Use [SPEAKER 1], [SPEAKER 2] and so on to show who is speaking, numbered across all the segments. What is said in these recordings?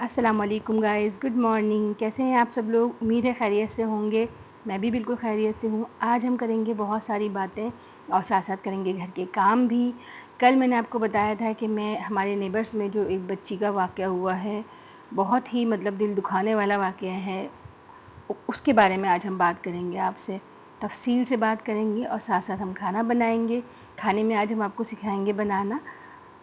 [SPEAKER 1] السلام علیکم guys, good morning. کیسے ہیں آپ سب لوگ؟ امید ہے خیریت سے ہوں گے. میں بھی بالکل خیریت سے ہوں. آج ہم کریں گے بہت ساری باتیں اور ساتھ ساتھ کریں گے گھر کے کام بھی. کل میں نے آپ کو بتایا تھا کہ ہمارے نیبرس میں جو ایک بچی کا واقعہ ہوا ہے، بہت ہی دل دکھانے والا واقعہ ہے. اس کے بارے میں آج ہم بات کریں گے، آپ سے تفصیل سے بات کریں گے اور ساتھ ساتھ ہم کھانا بنائیں گے. کھانے میں آج ہم آپ کو سکھائیں گے بنانا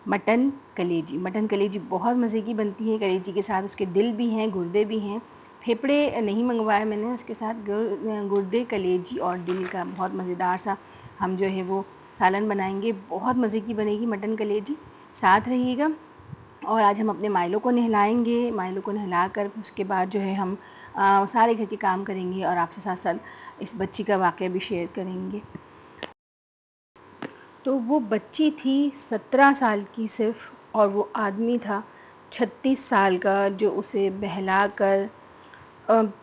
[SPEAKER 1] مٹن کلیجی. مٹن کلیجی بہت مزے کی بنتی ہے. کلیجی کے ساتھ اس کے دل بھی ہیں، گردے بھی ہیں. پھیپڑے نہیں منگوائے میں نے، اس کے ساتھ گردے، کلیجی اور دل کا بہت مزیدار سا ہم جو ہے وہ سالن بنائیں گے. بہت مزے کی بنے گی مٹن کلیجی. ساتھ رہیے گا. اور آج ہم اپنے مائلوں کو نہلائیں گے. مائلوں کو نہلا کر اس کے بعد جو ہے ہم سارے گھر کے کام کریں گے اور آپ سے ساتھ ساتھ اس بچی کا واقعہ بھی شیئر کریں گے. تو وہ بچی تھی 17 سال کی صرف، اور وہ آدمی تھا 36 سال کا، جو اسے بہلا کر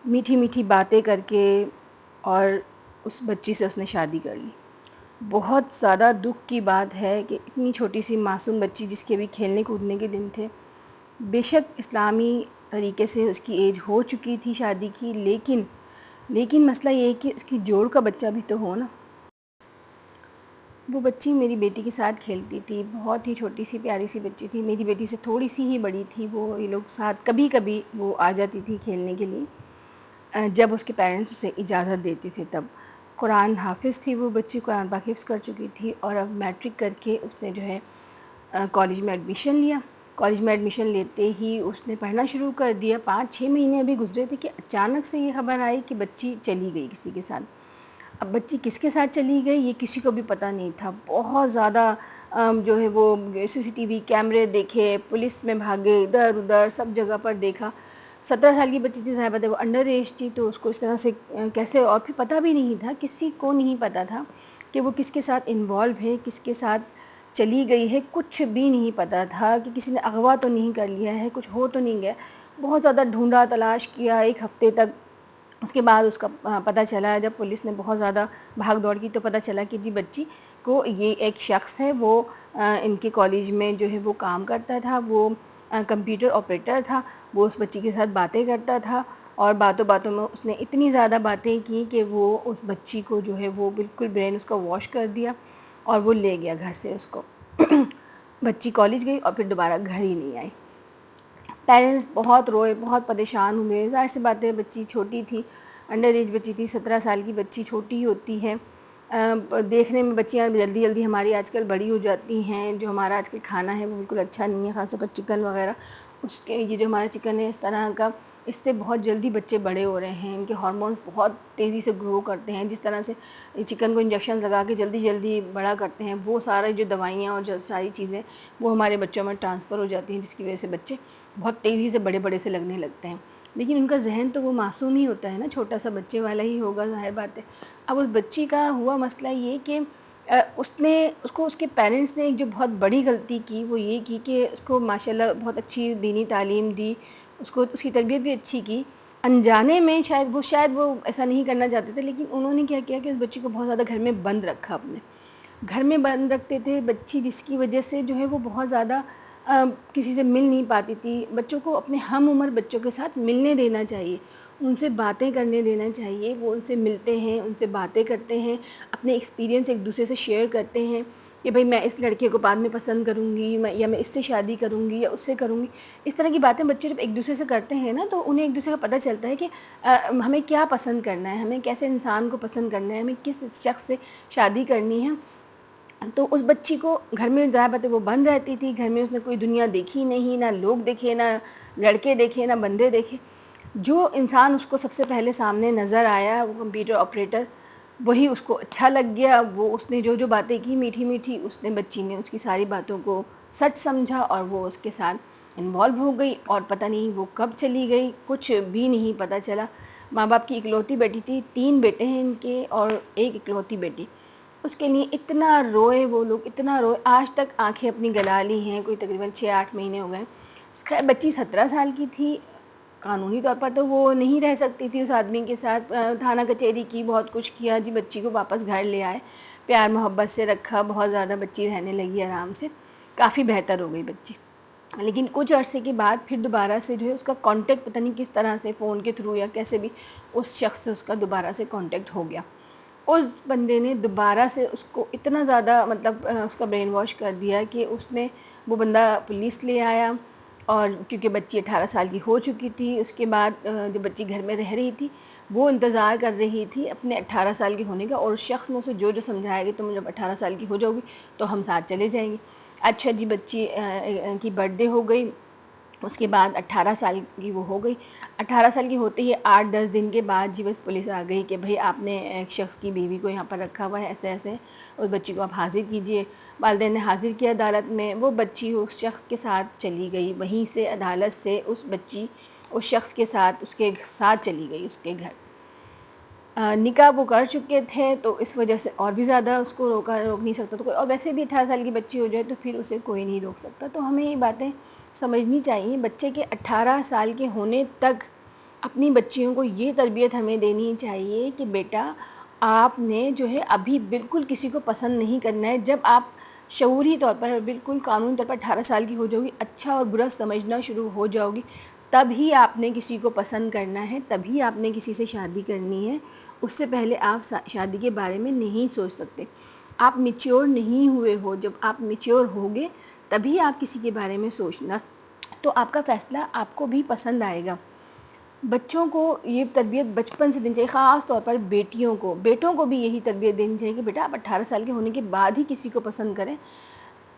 [SPEAKER 1] میٹھی میٹھی باتیں کر کے اور اس بچی سے اس نے شادی کر لی. بہت زیادہ دکھ کی بات ہے کہ اتنی چھوٹی سی معصوم بچی، جس کے بھی کھیلنے کودنے کے دن تھے. بے شک اسلامی طریقے سے اس کی ایج ہو چکی تھی شادی کی، لیکن مسئلہ یہ ہے کہ اس کی جوڑ کا بچہ بھی تو ہو نا. وہ بچی میری بیٹی کے ساتھ کھیلتی تھی. بہت ہی چھوٹی سی پیاری سی بچی تھی. میری بیٹی سے تھوڑی سی ہی بڑی تھی. وہ یہ لوگ ساتھ کبھی کبھی وہ آ جاتی تھی کھیلنے کے لیے، جب اس کے پیرنٹس اسے اجازت دیتے تھے تب. قرآن حافظ تھی وہ بچی. قرآن پاک حفظ کر چکی تھی اور اب میٹرک کر کے اس نے جو ہے کالج میں ایڈمیشن لیا. کالج میں ایڈمیشن لیتے ہی اس نے پڑھنا شروع کر دیا. 5-6 مہینے ابھی گزرے تھے کہ اچانک سے یہ خبر آئی کہ بچی چلی گئی کسی کے ساتھ. اب بچی کس کے ساتھ چلی گئی یہ کسی کو بھی پتہ نہیں تھا. بہت زیادہ جو ہے وہ CCTV کیمرے دیکھے، پولیس میں بھاگے، ادھر ادھر سب جگہ پر دیکھا. 17 سال کی بچی تھی، ظاہر بات ہے وہ انڈر ایج تھی، تو اس کو اس طرح سے کیسے، اور پھر پتہ بھی نہیں تھا، کسی کو نہیں پتہ تھا کہ وہ کس کے ساتھ انوالو ہے، کس کے ساتھ چلی گئی ہے. کچھ بھی نہیں پتہ تھا کہ کسی نے اغوا تو نہیں کر لیا ہے، کچھ ہو تو نہیں گیا. بہت زیادہ ڈھونڈا، تلاش کیا 1 ہفتے تک. اس کے بعد اس کا پتہ چلا، جب پولیس نے بہت زیادہ بھاگ دوڑ کی تو پتہ چلا کہ جی بچی کو یہ ایک شخص ہے، وہ ان کے کالج میں جو ہے وہ کام کرتا تھا. وہ کمپیوٹر آپریٹر تھا. وہ اس بچی کے ساتھ باتیں کرتا تھا اور باتوں باتوں میں اس نے اتنی زیادہ باتیں کی کہ وہ اس بچی کو جو ہے وہ بالکل برین اس کا واش کر دیا اور وہ لے گیا گھر سے اس کو. بچی کالج گئی اور پھر دوبارہ گھر ہی نہیں آئی. پیرنٹس بہت روئے، بہت پریشان ہوئے. ظاہر سی بات ہے بچی چھوٹی تھی، انڈر ایج بچی تھی. 17 سال کی بچی چھوٹی ہوتی ہے. دیکھنے میں بچیاں جلدی جلدی ہماری آج کل بڑی ہو جاتی ہیں. جو ہمارا آج کل کھانا ہے وہ بالکل اچھا نہیں ہے، خاص طور پر چکن وغیرہ. اس کے یہ جو ہمارا چکن ہے اس طرح کا، اس سے بہت جلدی بچے بڑے ہو رہے ہیں. ان کے ہارمونز بہت تیزی سے گرو کرتے ہیں. جس طرح سے چکن کو انجیکشن لگا کے جلدی جلدی بڑا کرتے ہیں، وہ سارے جو دوائیاں اور جو ساری چیزیں وہ ہمارے بچوں میں ٹرانسفر ہو جاتی ہیں، جس کی وجہ سے بچے بہت تیزی سے بڑے بڑے سے لگنے لگتے ہیں. لیکن ان کا ذہن تو وہ معصوم ہی ہوتا ہے نا، چھوٹا سا بچے والا ہی ہوگا، ظاہر بات ہے. اب اس بچی کا ہوا مسئلہ یہ کہ اس کو اس کے پیرنٹس نے ایک جو بہت بڑی غلطی کی وہ یہ کی کہ اس کو ماشاءاللہ بہت اچھی دینی تعلیم دی، اس کی تربیت بھی اچھی کی. انجانے میں شاید وہ ایسا نہیں کرنا چاہتے تھے، لیکن انہوں نے کیا کیا کہ اس بچی کو بہت زیادہ گھر میں بند رکھا. اپنے گھر میں بند رکھتے تھے بچی، جس کی وجہ سے جو ہے وہ بہت زیادہ کسی سے مل نہیں پاتی تھی. بچوں کو اپنے ہم عمر بچوں کے ساتھ ملنے دینا چاہیے، ان سے باتیں کرنے دینا چاہیے. وہ ان سے ملتے ہیں، ان سے باتیں کرتے ہیں، اپنے ایکسپیرینس ایک دوسرے سے شیئر کرتے ہیں کہ بھئی میں اس لڑکے کو بعد میں پسند کروں گی، یا میں اس سے شادی کروں گی یا اس سے کروں گی. اس طرح کی باتیں بچے جب ایک دوسرے سے کرتے ہیں نا، تو انہیں ایک دوسرے کا پتہ چلتا ہے کہ ہمیں کیا پسند کرنا ہے، ہمیں کیسے انسان کو پسند کرنا ہے، ہمیں کس شخص سے شادی کرنی ہے. تو اس بچی کو گھر میں ظاہر بات ہے وہ بند رہتی تھی. گھر میں اس نے کوئی دنیا دیکھی نہیں، نہ لوگ دیکھے، نہ لڑکے دیکھے، نہ بندے دیکھے. جو انسان اس کو سب سے پہلے سامنے نظر آیا، وہ کمپیوٹر آپریٹر، وہی اس کو اچھا لگ گیا. وہ اس نے جو باتیں کی میٹھی میٹھی، بچی نے اس کی ساری باتوں کو سچ سمجھا اور وہ اس کے ساتھ انوالو ہو گئی. اور پتہ نہیں وہ کب چلی گئی، کچھ بھی نہیں پتہ چلا. ماں باپ کی اکلوتی بیٹی تھی، 3 بیٹے ہیں ان کے اور ایک اکلوتی بیٹی. اس کے لیے اتنا روئے وہ لوگ، اتنا روئے. آج تک آنکھیں اپنی گلا لی ہیں. کوئی تقریباً 6-8 مہینے ہو گئے. خیر بچی 17 سال کی تھی، قانونی طور پر تو وہ نہیں رہ سکتی تھی اس آدمی کے ساتھ. تھانہ کچہری کی، بہت کچھ کیا جی بچی کو واپس گھر لے آئے، پیار محبت سے رکھا. بہت زیادہ بچی رہنے لگی آرام سے، کافی بہتر ہو گئی بچی. لیکن کچھ عرصے کے بعد پھر دوبارہ سے جو ہے اس کا کانٹیکٹ پتہ نہیں کس طرح سے فون کے تھرو یا کیسے بھی اس شخص سے اس کا دوبارہ سے کانٹیکٹ ہو گیا. اس بندے نے دوبارہ سے اس کو اتنا زیادہ مطلب اس کا برین واش کر دیا کہ اس نے وہ بندہ پولیس لے آیا. اور کیونکہ بچی 18 سال کی ہو چکی تھی، اس کے بعد جو بچی گھر میں رہ رہی تھی وہ انتظار کر رہی تھی اپنے 18 سال کے ہونے کا، اور اس شخص نے اسے جو سمجھایا کہ تم جب 18 سال کی ہو جاؤ گی تو ہم ساتھ چلے جائیں گے. اچھا جی، بچی کی برتھ ڈے ہو گئی، اس کے بعد 18 سال کی وہ ہو گئی. 18 سال کی ہوتے ہی 8-10 دن کے بعد جی بس پولیس آ گئی کہ بھئی آپ نے ایک شخص کی بیوی کو یہاں پر رکھا ہوا ہے، ایسے ایسے اس بچی کو آپ حاضر کیجئے. والدین نے حاضر کیا عدالت میں. وہ بچی اس شخص کے ساتھ چلی گئی، وہیں سے عدالت سے اس بچی اس شخص کے ساتھ اس کے ساتھ چلی گئی اس کے گھر. نکاح وہ کر چکے تھے تو اس وجہ سے اور بھی زیادہ اس کو روک نہیں سکتا تو کوئی، اور ویسے بھی 18 سال کی بچی ہو جائے تو پھر اسے کوئی نہیں روک سکتا. تو ہمیں یہ باتیں سمجھنی چاہیے. بچے کے 18 سال کے ہونے تک اپنی بچیوں کو یہ تربیت ہمیں دینی چاہیے کہ بیٹا آپ نے جو ہے ابھی بالکل کسی کو پسند نہیں کرنا ہے. جب آپ شعوری طور پر بالکل قانونی طور پر 18 سال کی ہو جاؤ گی، اچھا اور برا سمجھنا شروع ہو جاؤ گی، تب ہی آپ نے کسی کو پسند کرنا ہے، تبھی آپ نے کسی سے شادی کرنی ہے. اس سے پہلے آپ شادی کے بارے میں نہیں سوچ سکتے. آپ میچیور نہیں ہوئے ہو. جب آپ میچیور ہوگے تبھی آپ کسی کے بارے میں سوچنا، تو آپ کا فیصلہ آپ کو بھی پسند آئے گا. بچوں کو یہ تربیت بچپن سے دینی چاہیے، خاص طور پر بیٹیوں کو. بیٹوں کو بھی یہی تربیت دینی چاہیے کہ بیٹا آپ 18 سال کے ہونے کے بعد ہی کسی کو پسند کریں.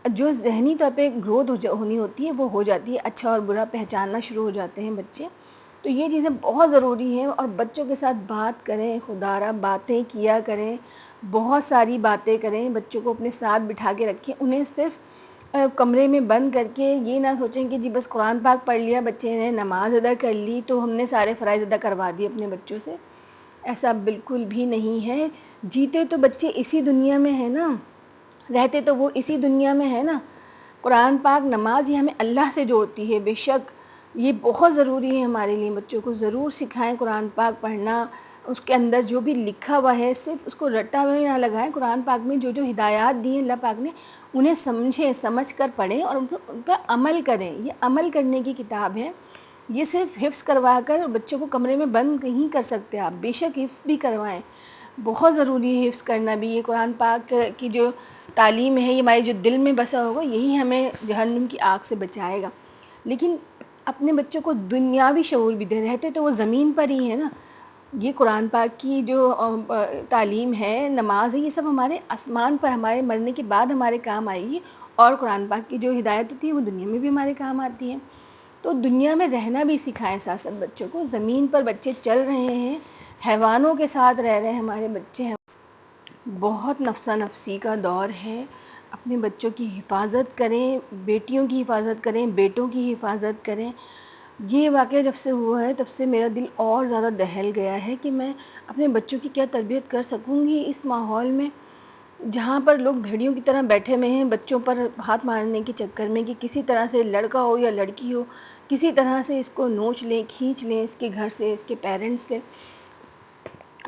[SPEAKER 1] جو ذہنی طور پہ گروتھ ہونی ہوتی ہے وہ ہو جاتی ہے، اچھا اور برا پہچاننا شروع ہو جاتے ہیں بچے. تو یہ چیزیں بہت ضروری ہیں. اور بچوں کے ساتھ بات کریں، خدا را باتیں کیا کریں، بہت ساری باتیں کریں. بچوں کو اپنے ساتھ بٹھا کے رکھیں. انہیں صرف کمرے میں بند کر کے یہ نہ سوچیں کہ جی بس قرآن پاک پڑھ لیا بچے نے، نماز ادا کر لی تو ہم نے سارے فرائض ادا کروا دیے اپنے بچوں سے. ایسا بالکل بھی نہیں ہے. جیتے تو بچے اسی دنیا میں ہیں نا، رہتے تو وہ اسی دنیا میں ہے نا. قرآن پاک نماز یہ ہمیں اللہ سے جوڑتی ہے. بے شک یہ بہت ضروری ہے ہمارے لیے. بچوں کو ضرور سکھائیں قرآن پاک پڑھنا. اس کے اندر جو بھی لکھا ہوا ہے صرف اس کو رٹا ہوئے نہ لگائیں. قرآن پاک میں جو جو ہدایات دی ہیں اللہ پاک نے انہیں سمجھیں، سمجھ کر پڑھیں اور ان پر عمل کریں. یہ عمل کرنے کی کتاب ہے. یہ صرف حفظ کروا کر بچوں کو کمرے میں بند نہیں کر سکتے آپ. بے شک حفظ بھی کروائیں، بہت ضروری ہے حفظ کرنا بھی. یہ قرآن پاک کی جو تعلیم ہے یہ ہمارے جو دل میں بسا ہوگا یہی ہمیں جہنم کی آگ سے بچائے گا. لیکن اپنے بچوں کو دنیاوی شعور بھی دے. رہتے تو وہ زمین پر ہی ہے نا. یہ قرآن پاک کی جو تعلیم ہے، نماز ہے، یہ سب ہمارے آسمان پر ہمارے مرنے کے بعد ہمارے کام آئے گی. اور قرآن پاک کی جو ہدایت ہوتی ہے وہ دنیا میں بھی ہمارے کام آتی ہے. تو دنیا میں رہنا بھی سکھائیں ساتھ ساتھ بچوں کو. زمین پر بچے چل رہے ہیں، حیوانوں کے ساتھ رہ رہے ہیں ہمارے بچے. بہت نفسا نفسی کا دور ہے. اپنے بچوں کی حفاظت کریں، بیٹیوں کی حفاظت کریں، بیٹوں کی حفاظت کریں. یہ واقعہ جب سے ہوا ہے تب سے میرا دل اور زیادہ دہل گیا ہے کہ میں اپنے بچوں کی کیا تربیت کر سکوں گی اس ماحول میں جہاں پر لوگ بھیڑیوں کی طرح بیٹھے ہوئے ہیں بچوں پر ہاتھ مارنے کے چکر میں کہ کسی طرح سے لڑکا ہو یا لڑکی ہو کسی طرح سے اس کو نوچ لیں، کھینچ لیں اس کے گھر سے، اس کے پیرنٹس سے.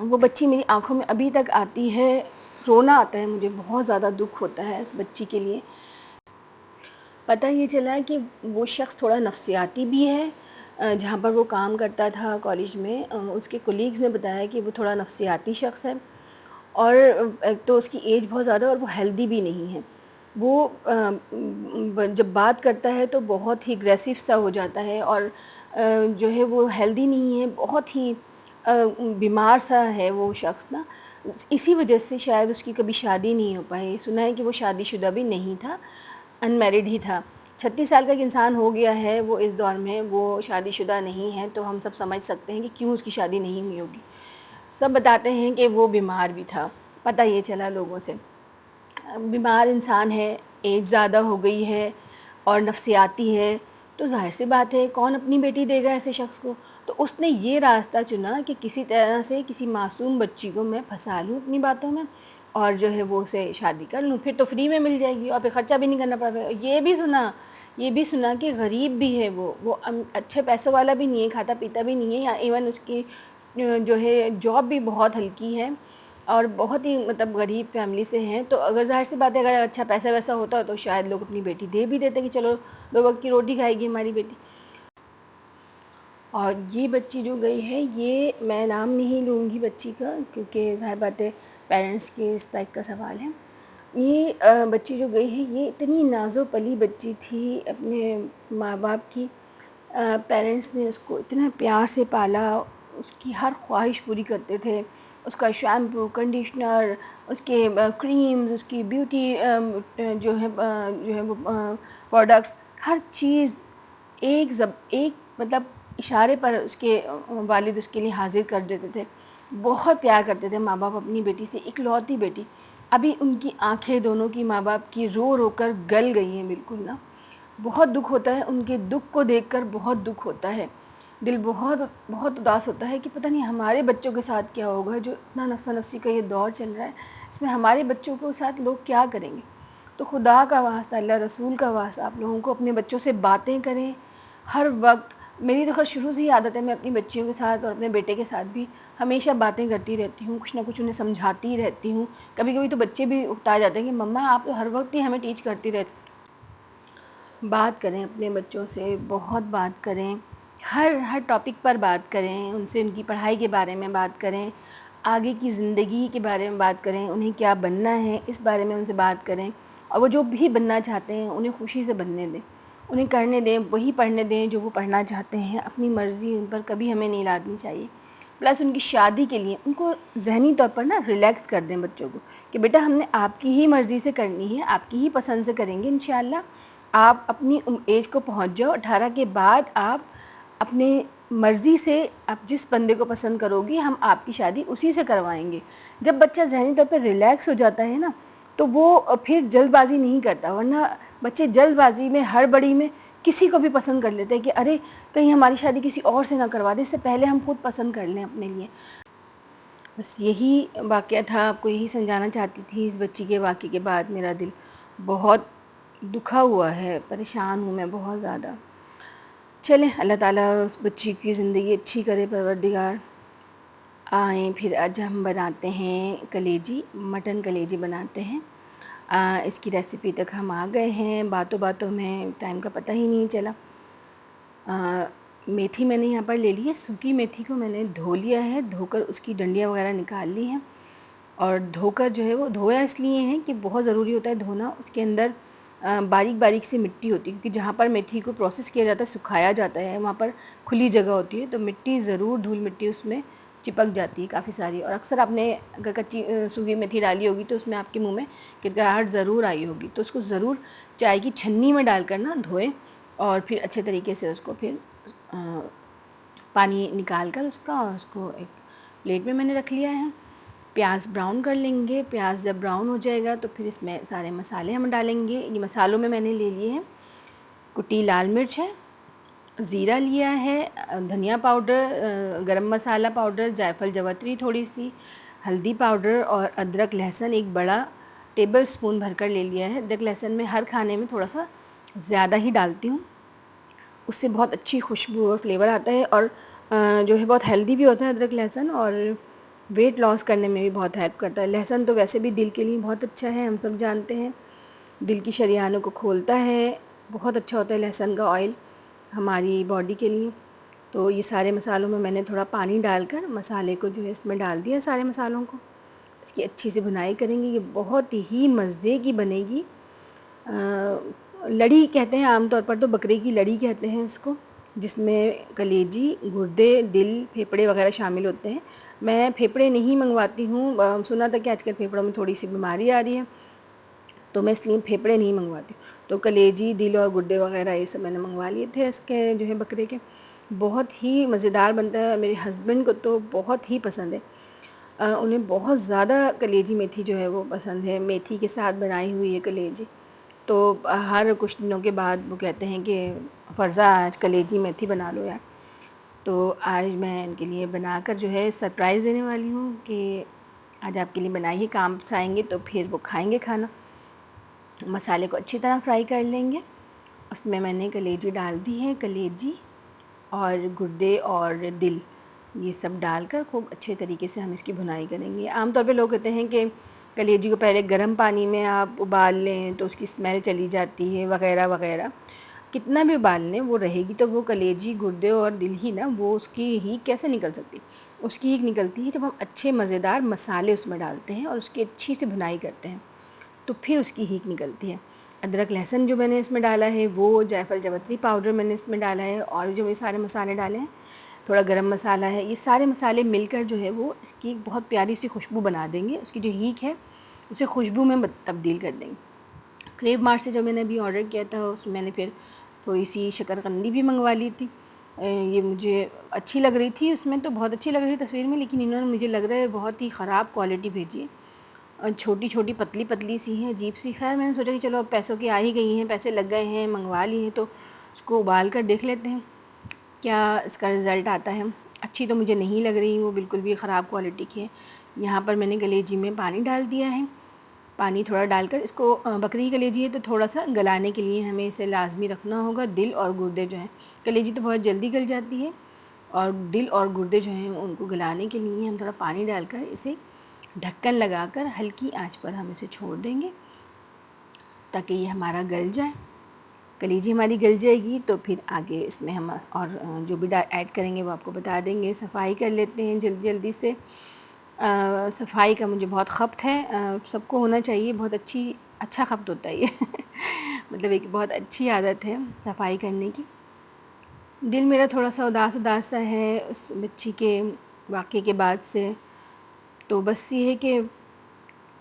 [SPEAKER 1] وہ بچی میری آنکھوں میں ابھی تک آتی ہے. رونا آتا ہے مجھے، بہت زیادہ دکھ ہوتا ہے اس بچی کے لیے. پتہ یہ چلا کہ وہ شخص تھوڑا نفسیاتی بھی ہے. جہاں پر وہ کام کرتا تھا کالج میں، اس کے کولیگز نے بتایا کہ وہ تھوڑا نفسیاتی شخص ہے. اور ایک تو اس کی ایج بہت زیادہ اور وہ ہیلدی بھی نہیں ہے. وہ جب بات کرتا ہے تو بہت ہی اگریسو سا ہو جاتا ہے اور جو ہے وہ ہیلدی نہیں ہے، بہت ہی بیمار سا ہے وہ شخص نا. اسی وجہ سے شاید اس کی کبھی شادی نہیں ہو پائی. سنا ہے کہ وہ شادی شدہ بھی نہیں تھا، ان میرڈ ہی تھا. 36 سال کا ایک انسان ہو گیا ہے وہ اس دور میں، وہ شادی شدہ نہیں ہے، تو ہم سب سمجھ سکتے ہیں کہ کیوں اس کی شادی نہیں ہوئی ہوگی. سب بتاتے ہیں کہ وہ بیمار بھی تھا. پتہ یہ چلا لوگوں سے. بیمار انسان ہے، ایج زیادہ ہو گئی ہے اور نفسیاتی ہے، تو ظاہر سی بات ہے کون اپنی بیٹی دے گا ایسے شخص کو. تو اس نے یہ راستہ چنا کہ کسی طرح سے کسی معصوم بچی کو میں پھنسا لوں اپنی باتوں میں اور جو ہے وہ اسے شادی کر لوں. پھر تو فری میں مل جائے گی اور پھر خرچہ بھی نہیں کرنا پڑے گا. یہ بھی سنا کہ غریب بھی ہے وہ اچھے پیسوں والا بھی نہیں ہے، کھاتا پیتا بھی نہیں ہے، یا ایون اس کی جو ہے جاب بھی بہت ہلکی ہے. اور بہت ہی مطلب غریب فیملی سے ہیں، تو اگر ظاہر سی بات ہے اگر اچھا پیسہ ویسا ہوتا تو شاید لوگ اپنی بیٹی دے بھی دیتے کہ چلو 2 وقت کی روٹی کھائے گی ہماری بیٹی۔ اور یہ بچی جو گئی ہے، یہ میں نام نہیں لوں گی بچی کا کیونکہ ظاہر بات ہے پیرنٹس کے رسپیکٹ کا سوال ہے۔ یہ بچی جو گئی ہے یہ اتنی ناز و پلی بچی تھی اپنے ماں باپ کی، پیرنٹس نے اس کو اتنے پیار سے پالا، اس کی ہر خواہش پوری کرتے تھے، اس کا شیمپو، کنڈیشنر، اس کے کریمز، اس کی بیوٹی جو ہے وہ پروڈکٹس، ہر چیز ایک مطلب اشارے پر اس کے والد اس کے لیے حاضر کر دیتے تھے۔ بہت پیار کرتے تھے ماں باپ اپنی بیٹی سے، اکلوتی بیٹی۔ ابھی ان کی آنکھیں دونوں کی ماں باپ کی رو رو کر گل گئی ہیں بالکل نا۔ بہت دکھ ہوتا ہے ان کے دکھ کو دیکھ کر، بہت دکھ ہوتا ہے، دل بہت بہت اداس ہوتا ہے کہ پتہ نہیں ہمارے بچوں کے ساتھ کیا ہوگا، جو اتنا نفسا نفسی کا یہ دور چل رہا ہے اس میں ہمارے بچوں کے ساتھ لوگ کیا کریں گے۔ تو خدا کا واسطہ، اللہ رسول کا واسطہ، آپ لوگوں کو اپنے بچوں سے باتیں کریں ہر وقت۔ میری تو خیر شروع سے ہی عادت ہے، میں اپنی بچیوں کے ساتھ اور اپنے بیٹے کے ساتھ بھی ہمیشہ باتیں کرتی رہتی ہوں، کچھ نہ کچھ انہیں سمجھاتی رہتی ہوں۔ کبھی کبھی تو بچے بھی اکتا جاتے ہیں کہ مما آپ تو ہر وقت ہی ہمیں ٹیچ کرتی رہتی۔ بات کریں اپنے بچوں سے، بہت بات کریں، ہر ٹاپک پر بات کریں، ان سے ان کی پڑھائی کے بارے میں بات کریں، آگے کی زندگی کے بارے میں بات کریں، انہیں کیا بننا ہے اس بارے میں ان سے بات کریں، اور وہ جو بھی بننا چاہتے ہیں انہیں خوشی سے بننے دیں، انہیں کرنے دیں، وہی پڑھنے دیں جو وہ پڑھنا چاہتے ہیں۔ اپنی مرضی ان پر کبھی ہمیں نہیں لادنی چاہیے۔ پلس ان کی شادی کے لیے ان کو ذہنی طور پر نا ریلیکس کر دیں بچوں کو کہ بیٹا ہم نے آپ کی ہی مرضی سے کرنی ہے، آپ کی ہی پسند سے کریں گے انشاءاللہ۔ آپ اپنی ایج کو پہنچ جاؤ 18 کے بعد، آپ اپنے مرضی سے آپ جس بندے کو پسند کرو گی ہم آپ کی شادی اسی سے کروائیں گے۔ جب بچہ ذہنی طور پہ ریلیکس ہو جاتا ہے نا تو وہ پھر جلد بازی نہیں کرتا، ورنہ بچے جلد بازی میں ہڑبڑی میں کسی کو بھی پسند کر لیتے ہیں کہ ارے کہیں ہماری شادی کسی اور سے نہ کروا دے، اس سے پہلے ہم خود پسند کر لیں اپنے لیے۔ بس یہی واقعہ تھا، آپ کو یہی سمجھانا چاہتی تھی۔ اس بچی کے واقعے کے بعد میرا دل بہت دکھا ہوا ہے، پریشان ہوں میں بہت زیادہ۔ چلیں اللہ تعالیٰ اس بچی کی زندگی اچھی کرے پروردگار۔ آئیں پھر آج ہم بناتے ہیں کلیجی، مٹن کلیجی بناتے ہیں۔ اس کی ریسیپی تک ہم آ گئے ہیں، باتوں باتوں میں ٹائم کا پتہ ہی نہیں چلا۔ میتھی میں نے یہاں پر لے لی ہے، سوکھی میتھی کو میں نے دھو لیا ہے، دھو کر اس کی ڈنڈیاں وغیرہ نکال لی ہیں، اور دھو کر جو ہے وہ دھویا اس لیے ہیں کہ بہت ضروری ہوتا ہے دھونا، اس کے اندر باریک باریک سی مٹی ہوتی ہے، کیونکہ جہاں پر میتھی کو پروسیس کیا جاتا ہے، سکھایا جاتا ہے، وہاں پر کھلی جگہ ہوتی ہے تو مٹی ضرور، دھول مٹی اس میں چپک جاتی ہے کافی ساری، اور اکثر آپ نے اگر کچی سوکھی میتھی ڈالی ہوگی تو اس میں آپ کے منہ میں کرکراہٹ ضرور آئی ہوگی، تو اس کو ضرور چائے کی چھنی میں ڈال کر نا دھوئیں، اور پھر اچھے طریقے سے اس کو پھر پانی نکال کر اس کا، اور اس کو ایک پلیٹ میں نے رکھ لیا ہے۔ پیاز براؤن کر لیں گے، پیاز جب براؤن ہو جائے گا تو پھر اس میں سارے مسالے ہم ڈالیں گے۔ یہ مسالوں میں نے لے لیے ہیں کٹی لال مرچ ہے، زیرہ لیا ہے، دھنیا پاؤڈر، گرم مسالہ پاؤڈر، جائفل جوتری تھوڑی سی، ہلدی پاؤڈر، اور ادرک لہسن ایک بڑا ٹیبل سپون بھر کر لے لیا ہے۔ ادرک لہسن میں ہر کھانے میں تھوڑا سا زیادہ ہی ڈالتی ہوں، اس سے بہت اچھی خوشبو اور فلیور آتا ہے، اور جو ہے بہت ہیلدی بھی ہوتا ہے ادرک لہسن، اور ویٹ لاس کرنے میں بھی بہت ہیلپ کرتا ہے۔ لہسن تو ویسے بھی دل کے لیے بہت اچھا ہے، ہم سب جانتے ہیں، دل کی شریانوں کو کھولتا ہے، بہت اچھا ہوتا ہے لہسن کا آئل ہماری باڈی کے لیے۔ تو یہ سارے مسالوں میں نے تھوڑا پانی ڈال کر مسالے کو جو ہے اس میں ڈال دیا، سارے مسالوں کو، اس کی اچھی سے بھنائی کریں گے۔ یہ بہت ہی مزے کی بنے گی، لڑی کہتے ہیں عام طور پر، تو بکرے کی لڑی کہتے ہیں اس کو، جس میں کلیجی، گردے، دل، پھیپھڑے وغیرہ شامل ہوتے ہیں۔ میں پھیپھڑے نہیں منگواتی ہوں، سنا تھا کہ آج کل پھیپھڑوں میں تھوڑی سی بیماری آ رہی ہے، تو میں اس لیے پھیپھڑے نہیں منگواتی ہوں۔ تو کلیجی، دل اور گردے وغیرہ یہ سب میں نے منگوا لیے تھے اس کے جو ہے بکرے کے۔ بہت ہی مزیدار بنتا ہے، میرے ہسبینڈ کو تو بہت ہی پسند ہے، انہیں بہت زیادہ کلیجی میتھی جو ہے وہ پسند ہے، میتھی کے ساتھ بنائی ہوئی ہے کلیجی۔ تو ہر کچھ دنوں کے بعد وہ کہتے ہیں کہ فرزہ آج کلیجی میتھی بنا لو یار، تو آج میں ان کے لیے بنا کر جو ہے سرپرائز دینے والی ہوں کہ آج آپ کے لیے بنائیے، کام سے آئیں گے تو پھر وہ کھائیں گے کھانا۔ مسالے کو اچھی طرح فرائی کر لیں گے، اس میں نے کلیجی ڈال دی ہے، کلیجی اور گردے اور دل، یہ سب ڈال کر خوب اچھے طریقے سے ہم اس کی بھنائی کریں گے۔ عام طور پہ لوگ کہتے ہیں کہ کلیجی کو پہلے گرم پانی میں آپ ابال لیں تو اس کی اسمیل چلی جاتی ہے وغیرہ وغیرہ۔ کتنا بھی ابال لیں وہ رہے گی، تو وہ کلیجی، گردے اور دل ہی نا، وہ اس کی ہیک کیسے نکل سکتی؟ اس کی ہیک نکلتی ہے جب ہم اچھے مزیدار مسالے اس میں ڈالتے ہیں اور اس کی اچھی سے بھنائی کرتے ہیں، تو پھر اس کی ہیک نکلتی ہے۔ ادرک لہسن جو میں نے اس میں ڈالا ہے، وہ جائفل جوتری پاؤڈر میں نے اس میں ڈالا ہے، اور جو یہ سارے مسالے ڈالے ہیں، تھوڑا گرم مسالہ ہے، یہ سارے مسالے مل کر جو ہے وہ اس کی ایک بہت پیاری سی خوشبو بنا دیں گے۔ اس کی جو ہیک ہے اسے خوشبو میں تبدیل کر دیں گے۔ کریب مارٹ سے جو میں نے ابھی آرڈر کیا تھا، اس میں نے پھر تھوڑی سی شکرقندی بھی منگوا لی تھی۔ یہ مجھے اچھی لگ رہی تھی، اس میں تو بہت اچھی لگ رہی تھی تصویر میں، لیکن انہوں نے مجھے لگ رہا ہے بہت ہی خراب کوالٹی بھیجی ہے، اور چھوٹی چھوٹی پتلی پتلی سی ہیں، عجیب سی۔ خیر میں نے سوچا کہ چلو اب پیسوں کی آ ہی گئی ہیں، پیسے لگ گئے ہیں، منگوا لی ہیں، تو اس کو ابال کر دیکھ لیتے ہیں کیا اس کا رزلٹ آتا ہے۔ اچھی تو مجھے نہیں لگ رہی، وہ بالکل بھی خراب کوالٹی کی ہے۔ یہاں پر میں نے کلیجی میں پانی ڈال دیا ہے، پانی تھوڑا ڈال کر اس کو، بکری کلیجی ہے تو تھوڑا سا گلانے کے لیے ہمیں اسے لازمی رکھنا ہوگا۔ دل اور گردے جو ہیں، کلیجی تو بہت جلدی گل جاتی ہے، اور دل اور گردے جو ہیں ان کو گلانے کے لیے ہم تھوڑا پانی ڈال کر اسے ڈھکن لگا کر ہلکی آنچ پر ہم اسے چھوڑ دیں گے تاکہ یہ ہمارا گل جائے۔ کلیجی ہماری گل جائے گی تو پھر آگے اس میں ہم اور جو بھی ایڈ کریں گے وہ آپ کو بتا دیں گے۔ صفائی کر لیتے ہیں جلدی جلدی سے۔ صفائی کا مجھے بہت خپت ہے، سب کو ہونا چاہیے، بہت اچھا خپت ہوتا ہے یہ مطلب ایک بہت اچھی عادت ہے صفائی کرنے کی۔ دل میرا تھوڑا سا اداس اداس سا ہے اس بچی کے واقعے کے بعد سے، تو بس یہ ہے کہ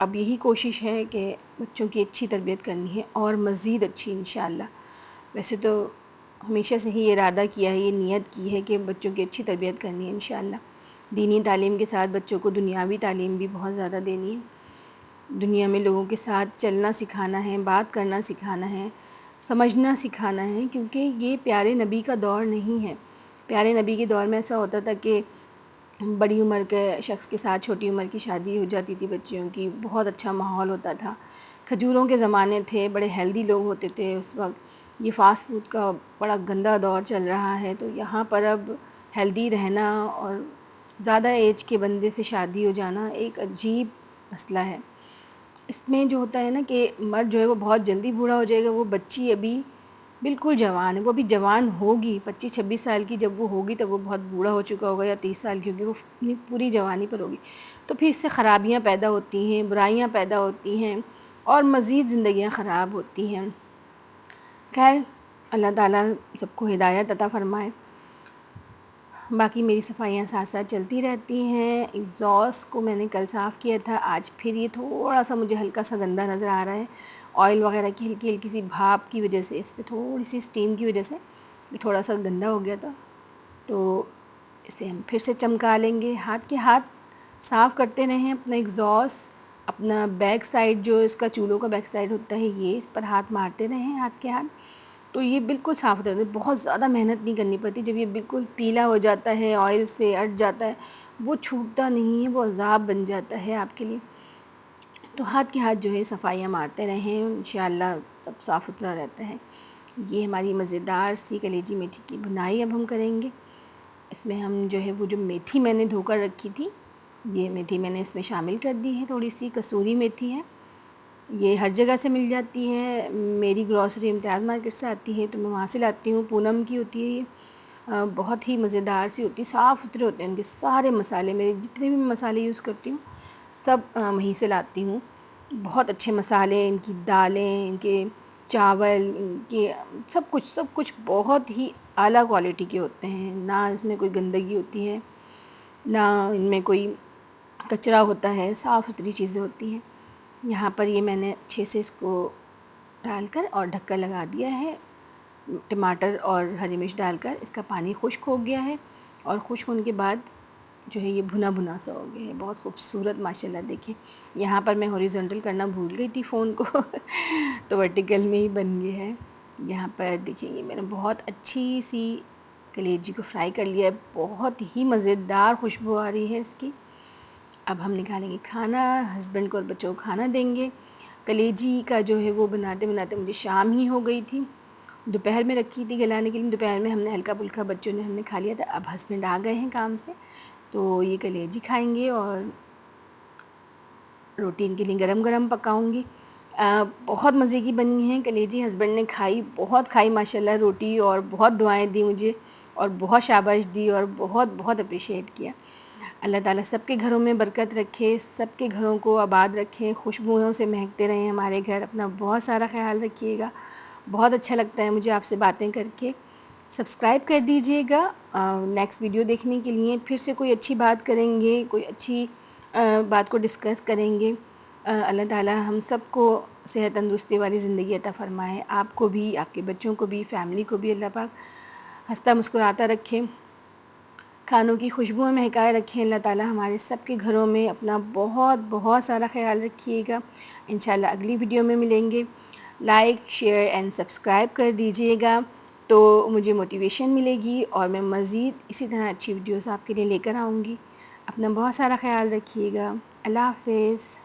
[SPEAKER 1] اب یہی کوشش ہے کہ بچوں کی اچھی تربیت کرنی ہے، اور مزید اچھی انشاءاللہ۔ ویسے تو ہمیشہ سے ہی یہ ارادہ کیا ہے، یہ نیت کی ہے کہ بچوں کی اچھی تربیت کرنی ہے انشاءاللہ۔ دینی تعلیم کے ساتھ بچوں کو دنیاوی تعلیم بھی بہت زیادہ دینی ہے۔ دنیا میں لوگوں کے ساتھ چلنا سکھانا ہے، بات کرنا سکھانا ہے، سمجھنا سکھانا ہے، کیونکہ یہ پیارے نبی کا دور نہیں ہے۔ پیارے نبی کے دور میں ایسا ہوتا تھا کہ بڑی عمر کے شخص کے ساتھ چھوٹی عمر کی شادی ہو جاتی تھی بچیوں کی، بہت اچھا ماحول ہوتا تھا، کھجوروں کے زمانے تھے، بڑے ہیلدی لوگ ہوتے تھے اس وقت۔ یہ فاسٹ فوڈ کا بڑا گندا دور چل رہا ہے، تو یہاں پر اب ہیلدی رہنا اور زیادہ ایج کے بندے سے شادی ہو جانا ایک عجیب مسئلہ ہے۔ اس میں جو ہوتا ہے نا کہ مرد جو ہے وہ بہت جلدی بوڑھا ہو جائے گا، وہ بچی ابھی بالکل جوان ہے، وہ ابھی جوان ہوگی، 25-26 سال کی جب وہ ہوگی تب وہ بہت بوڑھا ہو چکا ہوگا، یا 30 سال کی ہوگی، وہ پوری جوانی پر ہوگی، تو پھر اس سے خرابیاں پیدا ہوتی ہیں، برائیاں پیدا ہوتی ہیں، اور مزید زندگیاں خراب ہوتی ہیں۔ خیر اللہ تعالیٰ سب کو ہدایت عطا فرمائے۔ باقی میری صفائیاں ساتھ ساتھ چلتی رہتی ہیں۔ ایگزاسٹ کو میں نے کل صاف کیا تھا، آج پھر یہ تھوڑا سا مجھے ہلکا سا گندا نظر آ رہا ہے، آئل وغیرہ کی ہلکی ہلکی سی بھاپ کی وجہ سے، اس پہ تھوڑی سی اسٹیم کی وجہ سے یہ تھوڑا سا گندا ہو گیا تھا، تو اسے ہم پھر سے چمکا لیں گے۔ ہاتھ کے ہاتھ صاف کرتے رہیں اپنا ایگزاسٹ، اپنا بیک سائڈ جو اس کا چولہوں کا بیک سائڈ ہوتا ہے، یہ اس پر ہاتھ مارتے رہیں ہاتھ کے ہاتھ، تو یہ بالکل صاف ہوتا ہے۔ بہت زیادہ محنت نہیں کرنی پڑتی، جب یہ بالکل پیلا ہو جاتا ہے، آئل سے اٹ جاتا ہے، وہ چھوٹتا نہیں ہے، وہ عذاب بن جاتا ہے آپ کے لیے۔ تو ہاتھ کے ہاتھ جو ہے صفائیاں مارتے رہیں، انشاءاللہ سب صاف ستھرا رہتا ہے۔ یہ ہماری مزیدار سی کلیجی میتھی کی بنائی اب ہم کریں گے۔ اس میں ہم جو ہے وہ جو میتھی میں نے دھو کر رکھی تھی، یہ میتھی میں نے اس میں شامل کر دی ہے، تھوڑی سی کسوری میتھی ہے، یہ ہر جگہ سے مل جاتی ہے، میری گروسری امتیاز مارکیٹ سے آتی ہے تو میں وہاں سے لاتی ہوں، پونم کی ہوتی ہے یہ، بہت ہی مزیدار سی ہوتی ہے، صاف ستھرے ہوتے ہیں ان کے سارے مسالے، میرے جتنے بھی مسالے یوز کرتی ہوں سب وہیں سے لاتی ہوں۔ بہت اچھے مسالے، ان کی دالیں، ان کے چاول، ان کے سب کچھ بہت ہی اعلیٰ کوالٹی کے ہوتے ہیں، نہ اس میں کوئی گندگی ہوتی ہے، نہ ان میں کوئی کچرا ہوتا ہے، صاف ستھری چیزیں ہوتی ہیں۔ یہاں پر یہ میں نے اچھے سے اس کو ڈال کر اور ڈھکن لگا دیا ہے، ٹماٹر اور ہری مرچ ڈال کر اس کا پانی خشک ہو گیا ہے، اور خشک ہونے کے بعد جو ہے یہ بھنا بھنا سا ہو گیا ہے، بہت خوبصورت ماشاءاللہ۔ دیکھیں یہاں پر میں ہاریزونٹل کرنا بھول گئی تھی فون کو تو ورٹیکل میں ہی بن گیا ہے۔ یہاں پر دیکھیں یہ میں نے بہت اچھی سی کلیجی کو فرائی کر لیا ہے، بہت ہی مزیدار خوشبو آ رہی ہے اس کی۔ اب ہم نکالیں گے کھانا، ہسبینڈ کو اور بچوں کو کھانا دیں گے۔ کلیجی کا جو ہے وہ بناتے بناتے مجھے شام ہی ہو گئی تھی، دوپہر میں رکھی تھی گلانے کے لیے، دوپہر میں ہم نے ہلکا پھلکا بچوں نے ہم نے کھا لیا تھا۔ اب ہسبینڈ آ گئے ہیں کام سے، تو یہ کلیجی کھائیں گے اور روٹی ان کے لیے گرم گرم پکاؤں گی۔ بہت مزے کی بنی ہیں کلیجی، ہسبینڈ نے کھائی، بہت کھائی ماشاءاللہ روٹی، اور بہت دعائیں دی مجھے اور بہت شاباش دی اور بہت بہت اپریشیٹ کیا۔ اللہ تعالیٰ سب کے گھروں میں برکت رکھے، سب کے گھروں کو آباد رکھیں، خوشبوؤں سے مہکتے رہیں ہمارے گھر۔ اپنا بہت سارا خیال رکھیے گا۔ بہت اچھا لگتا ہے مجھے آپ سے باتیں کر کے۔ سبسکرائب کر دیجئے گا نیکسٹ ویڈیو دیکھنے کے لیے۔ پھر سے کوئی اچھی بات کریں گے، کوئی اچھی بات کو ڈسکس کریں گے۔ اللہ تعالیٰ ہم سب کو صحت تندرستی والی زندگی عطا فرمائے، آپ کو بھی، آپ کے بچوں کو بھی، فیملی کو بھی اللہ پاک ہنستا مسکراتا رکھے، کھانوں کی خوشبوؤں میں مہکائے رکھیں۔ اللہ تعالیٰ ہمارے سب کے گھروں میں اپنا بہت بہت سارا خیال رکھیے گا۔ انشاءاللہ اگلی ویڈیو میں ملیں گے۔ لائک، شیئر اینڈ سبسکرائب کر دیجئے گا تو مجھے موٹیویشن ملے گی اور میں مزید اسی طرح اچھی ویڈیوز آپ کے لیے لے کر آؤں گی۔ اپنا بہت سارا خیال رکھیے گا۔ اللہ حافظ۔